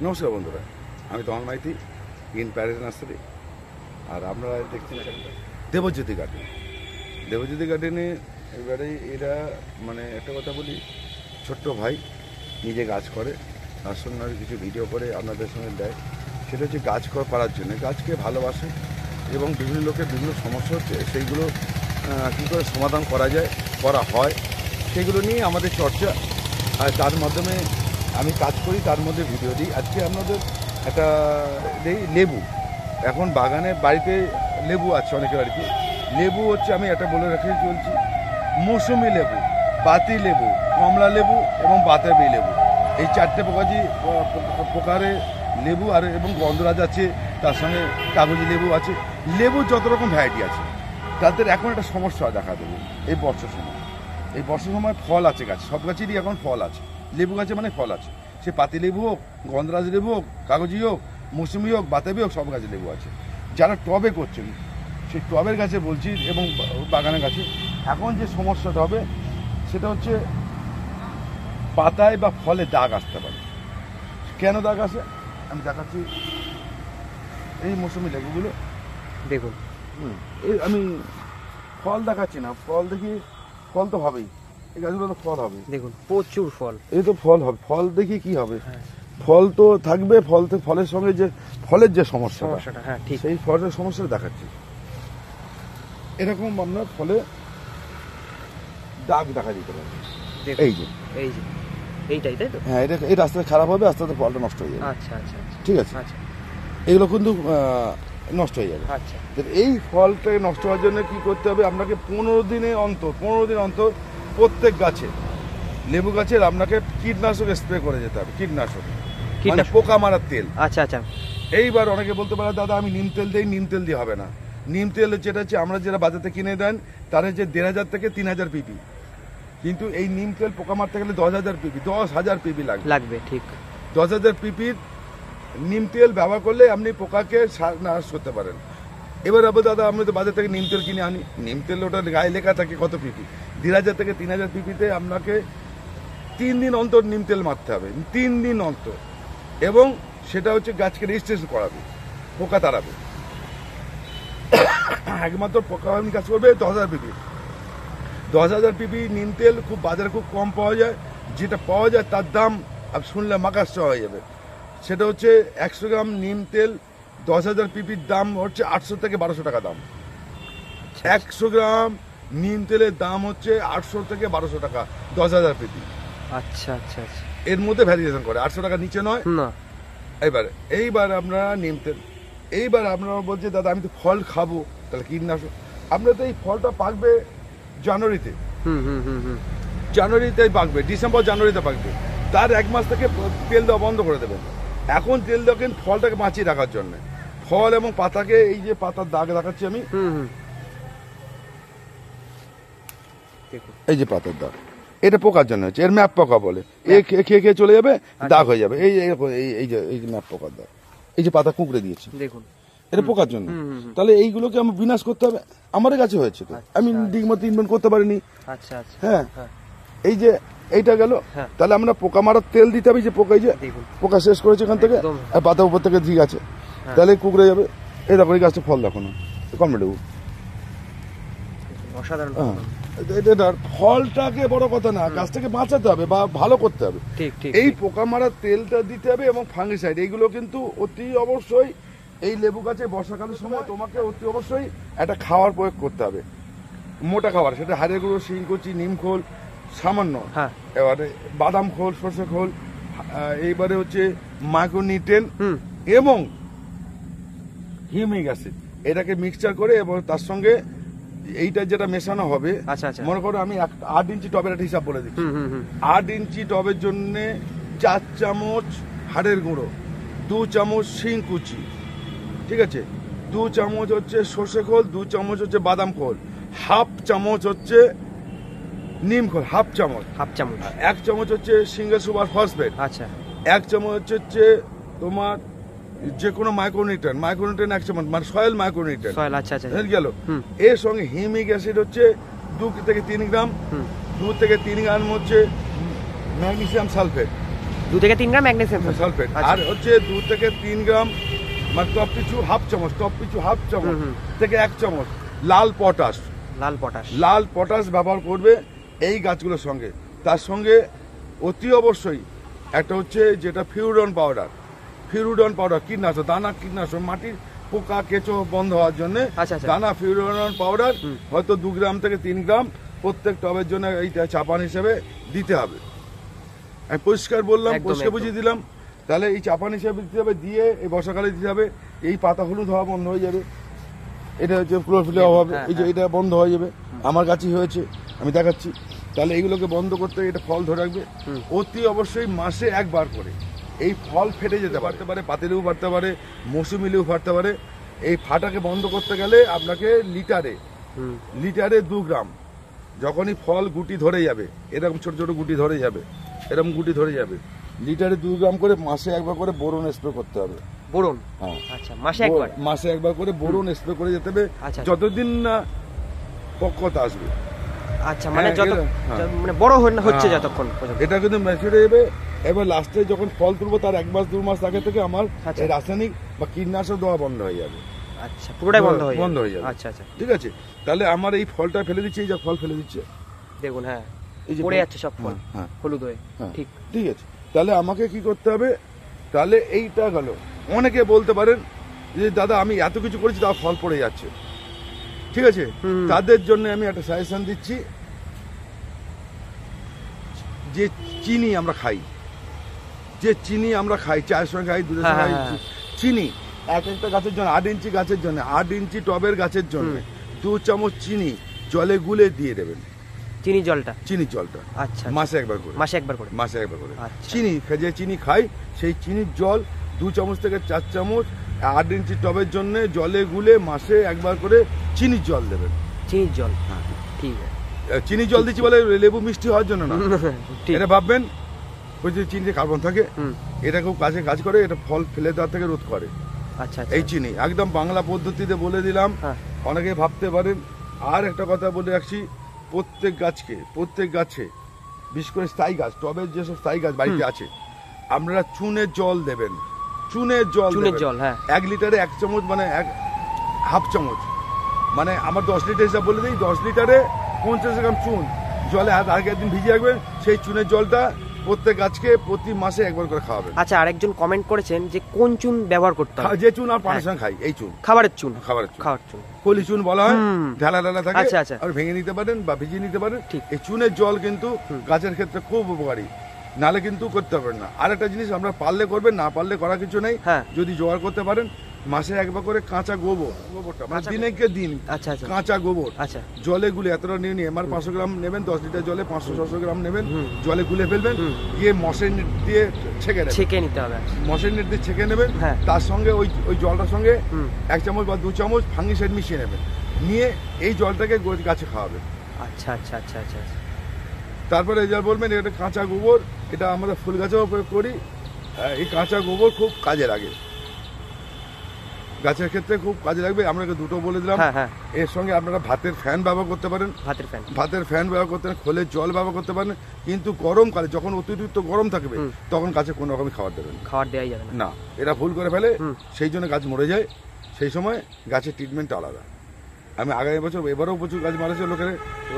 নমস্কার বন্ধুরা, আমি তমাল মাইতি, ইন প্যারেড নার্সারি। আর আমরা দেখছি দেবজ্যোতি গার্ডেন। দেবজ্যোতি গার্ডেনে এবারে এরা মানে একটা কথা বলি, ছোট্ট ভাই নিজে গাছ করে, তার সঙ্গে কিছু ভিডিও করে আপনাদের সঙ্গে দেয়। সেটা হচ্ছে গাছ করার জন্য, গাছকে ভালোবাসে এবং বিভিন্ন লোকের বিভিন্ন সমস্যা হচ্ছে সেইগুলো কী করে সমাধান করা যায়, করা হয়, সেগুলো নিয়ে আমাদের চর্চা। আর তার মাধ্যমে আমি কাজ করি, তার মধ্যে ভিডিও দিই। আজকে আপনাদের একটা লেবু, এখন বাগানে বাড়িতে লেবু আছে অনেকের আর কি। লেবু হচ্ছে আমি এটা বলে রেখে চলছি, মৌসুমি লেবু, পাতি লেবু, কমলা লেবু এবং বাতাবি লেবু, এই চারটে প্রকারে লেবু আর এবং গন্ধরাজ আছে, তার সঙ্গে কাগজি লেবু আছে। লেবু যত রকম ভ্যারাইটি আছে, তাদের এখন একটা সমস্যা দেখা দেবে এই বর্ষার সময়। এই বর্ষার সময় ফল আছে গাছ, সব গাছেরই এখন ফল আছে। লেবু গাছে মানে ফল আছে, সে পাতি লেবু হোক, গন্ধরাজ লেবু হোক, কাগজি হোক, মৌসুমি হোক, বাতাবি হোক, সব গাছে লেবু আছে। যারা টবে করছেন সেই টবের গাছে বলছি এবং বাগানের গাছে এখন যে সমস্যাটা হবে সেটা হচ্ছে পাতায় বা ফলে দাগ আসতে পারে। কেন দাগ আসে আমি দেখাচ্ছি। এই মৌসুমি লেবুগুলো দেখুন, এই আমি ফল দেখাচ্ছি না, ফল দেখি, ফল তো হবেই, এই গাছগুলো তো ফল হবে, দেখুন প্রচুর ফল, এই তো ফল হবে। ফল দেখি কি হবে, ফল তো থাকবে, ফলের সঙ্গে যে ফলের যে সমস্যাটা, হ্যাঁ ঠিক, সেই ফলের সমস্যাটা দেখাচ্ছি। এরকম আপনার ফলে দাগ দেখা দিতে পারে। এই যে এইটাই তাই তো, হ্যাঁ, এই রাস্তাটা খারাপ হবে, আস্তে আস্তে ফলটা নষ্ট হয়ে যাবে। আচ্ছা আচ্ছা ঠিক আছে, আচ্ছা এগুলো কিন্তু নষ্ট হয়ে যাবে। আচ্ছা, এই ফলটাকে নষ্ট হওয়ার জন্য কি করতে হবে, আপনাকে 15 দিন অন্তর প্রত্যেক গাছে, লেবু গাছের আপনাকে কীটনাশক স্প্রে করে যেতে হবে। কীটনাশক মানে পোকা মারার তেল। আচ্ছা আচ্ছা। এইবার অনেকে বলতে পারে দাদা আমি নিম তেল দিই, নিম তেল দিয়ে হবে না। নিম তেল যেটা হচ্ছে আমরা যেটা বাজারে কিনে দেন তার হচ্ছে 1500 থেকে 3000 পিপি, কিন্তু এই নিম তেল পোকা মারতে গেলে 10,000 পিপি, 10,000 পিপি লাগবে। ঠিক, 10,000 পিপির নিম তেল ব্যবহার করলে আপনি পোকাকে নাশ করতে পারেন। এবার আবার দাদা আমি তো বাজার থেকে নিম তেল কিনে আনি, নিম তেল ওটা গায়ে লেখা থাকে কত পিপি, 2000 থেকে 3000 পিপিতে আপনাকে 3 দিন অন্তর নিম তেল মারতে হবে, 3 দিন অন্তর। এবং সেটা হচ্ছে গাছকে রেজিস্ট্রেশন করাবে, পোকা তাড়াবে। একমাত্র পোকা কাজ করবে 10,000 পিপি। 10,000 পিপি নিম তেল খুব বাজারে খুব কম পাওয়া যায়, যেটা পাওয়া যায় তার দাম আপনি শুনলে মাকাশ হয়ে যাবে। সেটা হচ্ছে 100 গ্রাম নিম তেল 10,000 পিপির দাম হচ্ছে 800 থেকে 1200 টাকা দাম। 100 গ্রাম নিম তেলের দাম হচ্ছে 800 থেকে 1200 টাকা, 10,000 পিপি। আচ্ছা আচ্ছা আচ্ছা, এর মধ্যে ভ্যারিয়েশন করে, 800 টাকার নিচে নয় না। এইবার আপনারা নিম তেল, এইবার আপনারা বলছে দাদা আমি তো ফল খাবো, তাহলে কীটনাশক। আপনার তো এই ফলটা পাকবে জানুয়ারিতে, জানুয়ারিতে পাকবে, ডিসেম্বর জানুয়ারিতে পাকবে, তার 1 মাস থেকে তেল দেওয়া বন্ধ করে দেবেন। এখন তেল দেবেন ফলটাকে বাঁচিয়ে রাখার জন্য। ফল এবং পাতাকে, এই যে পাতার দাগ দেখাচ্ছি আমি, এই যে পাতার দাগ, এটা পোকার জন্য হচ্ছে, এর ম্যাপ পোকা বলে। খেয়ে চলে যাবে, দাগ হয়ে যাবে। এই যে ম্যাপ পোকার দাগ, এই যে পাতা কুঁকড়ে দিয়েছে, দেখুন, এটা পোকার জন্য। তাহলে এইগুলোকে আমার বিনাশ করতে হবে। আমার কাছে হয়েছে তো, আমি ঠিকমতো ইনভেন্ট করতে পারিনি। আচ্ছা আচ্ছা, হ্যাঁ, এই যে এইটা গেল, তাহলে আমরা পোকা মারার তেল দিতে হবে। যে পোকা, এই যে পোকা শেষ করেছে এখান থেকে, পাতা উপর থেকে ঠিক আছে, তাহলে কুঁকড়ে যাবে। এই দেখো এই গাছটা ফল দেখো না, কমলেবু, অসাধারণ। ফলটাকে বড় কথা না, গাছটাকে বাঁচাতে হবে বা ভালো করতে হবে। এই পোকা মারার তেলটা দিতে হবে এবং ফাঙ্গিসাইড, এইগুলো কিন্তু অতি অবশ্যই এই লেবু গাছে বর্ষাকালের সময় তোমাকে অতি অবশ্যই একটা খাওয়ার প্রয়োগ করতে হবে, মোটা খাবার। সেটা হাড়ের গুঁড়ো, শিংকুচি, নিম খোল সামান্য, এবারে বাদাম খোল, সর্ষে খোল, এইবারে হচ্ছে মাইক্রোনিউট্রিয়েন্ট এবং হিউমিক অ্যাসিড, এটাকে মিক্সচার করে এবং তার সঙ্গে এইটা যেটা মেশানো হবে, মনে করো আমি 8 ইঞ্চি টবের একটা হিসাব বলে দিচ্ছি। 8 ইঞ্চি টবের জন্য 4 চামচ হাড়ের গুঁড়ো, 2 চামচ শিংকুচি, ঠিক আছে, 2 চামচ হচ্ছে সর্ষে খোল, 2 চামচ হচ্ছে বাদাম খোল, 1/2 চামচ হচ্ছে নিম খোল, 1/2 চামচ, 1 চামচ হচ্ছে সিঙ্গেল সুপার ফসফেট, আচ্ছা, 1 চামচ হচ্ছে তোমার যে কোনো মাইক্রোনিউট্রিয়েন্ট 1 চামচ, মানে সয়েল মাইক্রোনিউট্রিয়েন্ট, আচ্ছা আচ্ছা, গেল। এর সঙ্গে হিউমিক অ্যাসিড হচ্ছে 2 থেকে 3 গ্রাম, 2 থেকে 3 গ্রাম হচ্ছে ম্যাগনেসিয়াম সালফেট, 2 থেকে 3 গ্রাম ম্যাগনেসিয়াম সালফেট, আর হচ্ছে 2 থেকে 3 গ্রাম মানে টপ পিছু হাফ চামচ থেকে 1 চামচ লাল পটাশ। লাল পটাশ ব্যবহার করবে এই গাছগুলোর সঙ্গে। তার সঙ্গে অতি অবশ্যই একটা হচ্ছে যেটা ফিউরন পাউডার কীটনাশক, দানা কীটনাশক, মাটির পোকা কেঁচো বন্ধ হওয়ার জন্য দানা ফিউরন পাউডার হয়তো 2 গ্রাম থেকে 3 গ্রাম প্রত্যেক টবের জন্য এইটা চাপান হিসেবে দিতে হবে। আমি পরিষ্কার বললাম, পরিষ্কার বুঝিয়ে দিলাম। তাহলে এই চাপান হিসেবে দিতে হবে, দিয়ে এই বর্ষাকালে দিতে হবে। এই পাতা হলুদ হওয়া বন্ধ হয়ে যাবে, এটা হচ্ছে ক্লোরোফিলের অভাবে এই যে এটা বন্ধ হয়ে যাবে। আমার কাছেই হয়েছে, আমি দেখাচ্ছি। তাহলে এইগুলোকে বন্ধ করতে এটা ফল ধরে রাখবে। অতি অবশ্যই মাসে একবার করে এই ফল ফেটে যেতে পারতে পারে, পাতিলেও ফাটতে পারে, মৌসুমিলেও ফাটতে পারে। এই ফাটাকে বন্ধ করতে গেলে আপনাকে লিটারে 2 গ্রাম, যখনই ফল গুটি ধরে যাবে, এরকম ছোট ছোট গুটি ধরে যাবে, লিটারে 2 গ্রাম করে মাসে একবার করে বোরন স্প্রে করতে হবে। বোরন? হ্যাঁ, আচ্ছা, মাসে একবার করে বোরন স্প্রে করে যেতে হবে, যতদিন না পক্কতা আসবে। আচ্ছা, মানে মানে বড় হচ্ছে যতক্ষণ পর্যন্ত। এটা কিন্তু ম্যাচিউর হয়ে যাবে। এবার লাস্টে যখন ফল তুলবো তার 1 মাস 2 মাস আগে থেকে আমার এই রাসায়নিক বা কীটনাশক দেওয়া বন্ধ হয়ে যাবে। আচ্ছা, পুরোটাই বন্ধ হয়ে যাবে। আচ্ছা, ঠিক আছে। তাহলে আমার এই ফলটা ফেলে দিচ্ছি, এই যে ফল ফেলে দিচ্ছে দেখুন, হ্যাঁ এই যে পড়ে যাচ্ছে সব ফল হলুদ হয়ে। ঠিক আছে। তাহলে আমাকে কি করতে হবে? তাহলে এইটা গেল। অনেকে বলতে পারেন যে দাদা আমি এত কিছু করেছি তার ফল পড়ে যাচ্ছে, ঠিক আছে। তাদের জন্য আমি একটা সাজেশন দিচ্ছি, যে চিনি আমরা খাই, চায়ের সঙ্গে খাই, দুধের সঙ্গে খাই, চিনি একটা গাছের জন্য 8 ইঞ্চি গাছের জন্য, 8 ইঞ্চি টবের গাছের জন্য 2 চামচ চিনি জলে গুলে দিয়ে দেবেন। চিনি জলটা আচ্ছা, মাসে একবার করে চিনি, যে চিনি খাই সেই চিনির জল 2 চামচ থেকে 4 চামচ 8 ইঞ্চি টবের জন্য জলে গুলে মাসে একবার করে চিনির জল দেবেন। চিনির জল, হ্যাঁ ঠিক আছে। চিনি জল দিচ্ছি বলে লেবু মিষ্টি হওয়ার জন্য না, এটা ভাববেন চিনিতে কার্বন থাকে, এটা খুব কাজ করে, এটা ফল ফেলে দেওয়ার থেকে রোধ করে। আচ্ছা, এই চিনি একদম বাংলা পদ্ধতিতে বলে দিলাম, অনেকে ভাবতে পারেন। আর একটা কথা বলে রাখছি, প্রত্যেক গাছে বিশেষ করে স্থায়ী গাছ, টবের যেসব স্থায়ী গাছ বাড়িতে আছে, আপনারা চুনের জল দেবেন। চুনের জল 1 লিটারে 1 চামচ, মানে হাফ চামচ, মানে আমার 10 লিটার হিসাব বলে দিই, 10 লিটারে 50 গ্রাম চুন জলে আগের দিন ভিজিয়ে রাখবেন। সেই চুনের জলটা প্রত্যেক গাছকে প্রতি মাসে একবার করে খাওয়াবেন। আচ্ছা, আরেকজন কমেন্ট করেছেন যে কোন চুন ব্যবহার করতে হবে? যে চুন আর পানের সঙ্গে খাই, এই চুন খাবারের চুন কলি চুন বলা হয়, ঢালা থাকে, আর ভেঙে নিতে পারেন বা ভিজিয়ে নিতে পারেন। এই চুনের জল কিন্তু গাছের ক্ষেত্রে খুব উপকারী, নালে কিন্তু করতে পারবেন না। আর একটা জিনিস, আমরা পারলে করবেন, না পারলে করার কিছু নেই। যদি জোগাড় করতে পারেন, মাসে একবার করে কাঁচা গোবরটা মানে দিন কাঁচা গোবর জলে গুলে এতটা নিয়ে আমার 500 গ্রাম নেবেন, 10 লিটার জলে 500-600 গ্রাম নেবেন, জলে গুলে ফেলবেন, গিয়ে মশারি নেট দিয়ে ছেঁকে নিতে হবে। মশারি নেট দিয়ে ছেঁকে নেবেন, তার সঙ্গে ওই জলটার সঙ্গে 1 চামচ বা 2 চামচ ফাঙ্গিসাইড মিশিয়ে নেবেন, নিয়ে এই জলটাকে গাছে খাওয়াবেন। আচ্ছা। তারপরে যা বলবেন এটা কাঁচা গোবর, এটা আমরা ফুল গাছেও প্রয়োগ করি। এই কাঁচা গোবর খুব কাজে লাগে, গাছের ক্ষেত্রে খুব কাজে লাগবে। আপনাকে দুটো বলে দিলাম। এর সঙ্গে আপনারা ভাতের ফ্যান ব্যবহার করতে পারেন, খোলের জল ব্যবহার করতে পারেন। কিন্তু গরমকালে যখন অতিরিক্ত গরম থাকবে তখন গাছে কোনো রকমই খাবার দেবেন না, এরা ভুল করে ফেলে, সেই জন্য গাছ মরে যায়। সেই সময় গাছের ট্রিটমেন্ট আলাদা। আমি আগামী বছর, এবারেও প্রচুর গাছ মারেছে লোকের,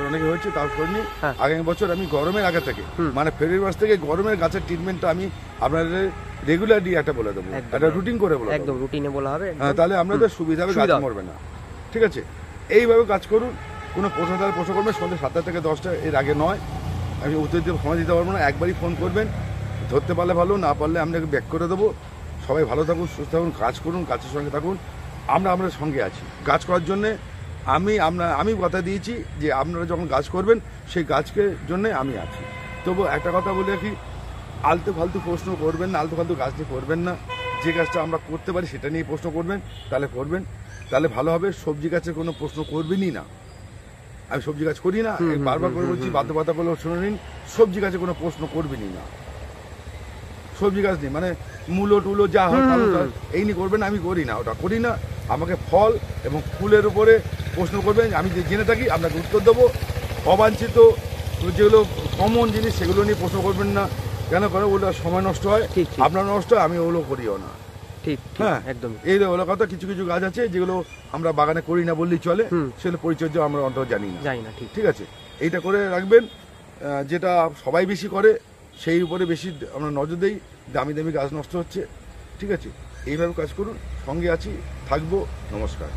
অনেকে হয়েছে, তার করিনি। আগামী বছর আমি গরমের আগে থেকে, মানে ফেব্রুয়ারি মাস থেকে গরমের গাছের ট্রিটমেন্টটা আমি আপনাদের রেগুলারলি একটা বলে দেবো, একটা রুটিন করে বলে একদম রুটিনে বলা হবে। তাহলে আপনাদের সুবিধা হবে, গাছ মরবে না। ঠিক আছে, এইভাবে কাজ করুন। কোনো প্রশ্ন করবেন সন্ধ্যে 7টা থেকে 10টা, এর আগে নয়। আমি উত্তর দিয়ে সময় দিতে পারবো না, একবারই ফোন করবেন। ধরতে পারলে ভালো, না পারলে আপনাকে ব্যাক করে দেবো। সবাই ভালো থাকুন, সুস্থ থাকুন, কাজ করুন, গাছের সঙ্গে থাকুন। আমরা আপনাদের সঙ্গে আছি গাছ করার জন্যে। আমি কথা দিয়েছি যে আপনারা যখন গাছ করবেন সেই গাছকে জন্য আমি আছি। তবু একটা কথা বলে রাখি, আলতু ফালতু প্রশ্ন করবেন না, আলতু ফালতু গাছ নিয়ে করবেন না। যে গাছটা আমরা করতে পারি সেটা নিয়ে প্রশ্ন করবেন, তাহলে ভালো হবে। সবজি গাছের কোনো প্রশ্ন করবেনই না। আমি সবজি গাছ করি না, বারবার করে বলছি, বাধ্যবাধকতা করলে শুনে নিন, সবজি গাছে কোনো প্রশ্ন করবেনই না। সবজি গাছ নেই মানে মূলো টুলো যা হয় এই নিয়ে করবেন, আমি করি না, ওটা করি না। আমাকে ফল এবং ফুলের উপরে প্রশ্ন করবেন, আমি যে জেনে থাকি আপনাকে উত্তর দেবো। অবাঞ্ছিত যেগুলো কমন জিনিস সেগুলো নিয়ে প্রশ্ন করবেন না। কেন করে? ওগুলো সময় নষ্ট হয়, ঠিক, ঠিক। আপনার নষ্ট হয়, আমি ওগুলো করিও না। ঠিক হ্যাঁ, একদম এই হলো কথা। কিছু কিছু গাছ আছে যেগুলো আমরা বাগানে করি না বললেই চলে, হুম। সেগুলো পরিচর্যা আমরা অন্তত জানি না। যাই না, ঠিক ঠিক আছে, এইটা করে রাখবেন। যেটা সবাই বেশি করে সেই উপরে বেশি আমরা নজর দেই, দামি দামি গাছ নষ্ট হচ্ছে। ঠিক আছে, এইভাবে কাজ করুন, সঙ্গে আছি, থাকবো। নমস্কার।